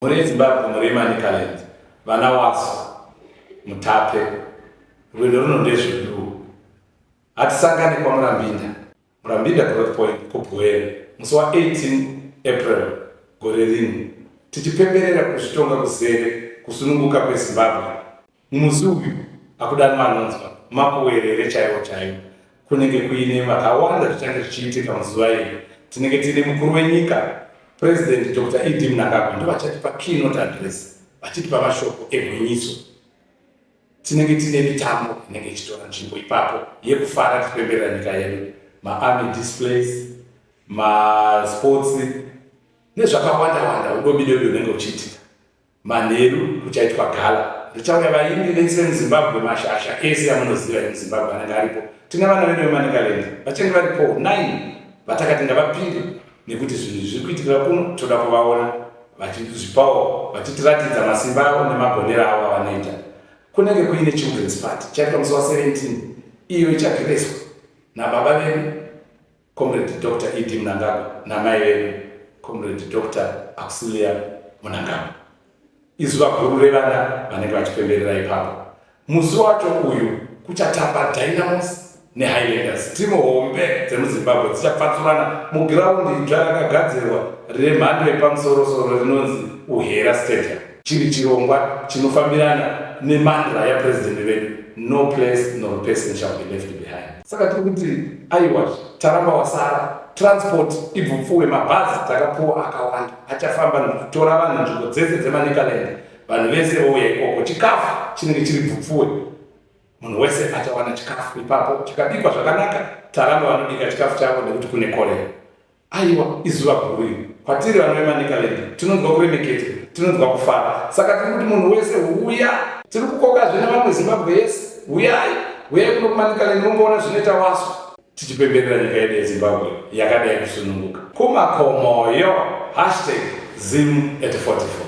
muri Zimbabwe muri Manicaland vana waso Mutape rwendo runo ndezvedu hatisangane kwa Murambinda Growth Point kubwere musi wa 18 April gore rino tichipemberera kuzvitonga kuzere kusununguka kweZimbabwe. Musi uyu akudanwa anonzwa makuwerere chaiwo kunenge kuine vakawanda zvichange zvichiitika mazuva ino. Tinenge tine mukuru wenyika President Dr. Idi Mnangagwa ndo vachatipa keynote address vachitipa mashoko egwinyiso. Tinenge tine mitambo inenge ichitora nzvimbo ipapo yekufara tipemberera nyika yedu, army displays, sports nezvakawanda udobidobi unenge uchiitika. Manheru kuchaitwa gala richauya vaimbi vese muZimbabwe, mashasha ese amunoziva muZimbabwe anenge aripo. Tine vana vedu veManicaland vachange varipo 9 vatakati ngavapinde nekuti zvinhu zviri kuitika kuno toda kuvaona vachizvipawo vachitiratidza masimba avo nemagonero avo avanoita. Kunenge kuine children's party chaitwa musi wa 17 iyo ichagireswa nababa vedu Comrade Dr. Idi Mnangagwa namai vedu Comrade Dr. Auxilia Mnangagwa. Izuva guru revana vanenge vachipemberera ipapo. Musi wacho uyu kuchatamba Dynamos neHighlanders, timu hombe dzemuZimbabwe dzichapfatsurana mugiraundi rakagadzirwa remhando yepamusoro rinonzi Uhera Stadium. Chiri chirongwa chinofambirana nemandla yapresident vedu, no place nor person shall be left behind. Saka tiri kuti aiwa taramba wasara transport ibvupfuwe, mabhazi takapuwa akawanda achafamba nokutora vanhu nzvimbo dzese dzeManicaland. Vanhu vese vouya ikoko, chikafu chinenge chiri bvupfuwe, munhu wese achawana chikafu ipapo chikabikwa zvakanaka. Taramba vanobika chikafu chavo nekuti kune korera. Aiwa izuva guru kwatiri vanhu veManicaland, tinonzwa kuremekedzwa, tinonzwa kufara. Saka tiri kuti munhu wese uya, tiri kukokazve nevamwe Zimbabwe yese, uyai kuno kuManicaland mumboona zvinoita waso tichipemberera nyika yedu yeZimbabwe yakadai kusununguka. Kumakomoyo #Zim@44.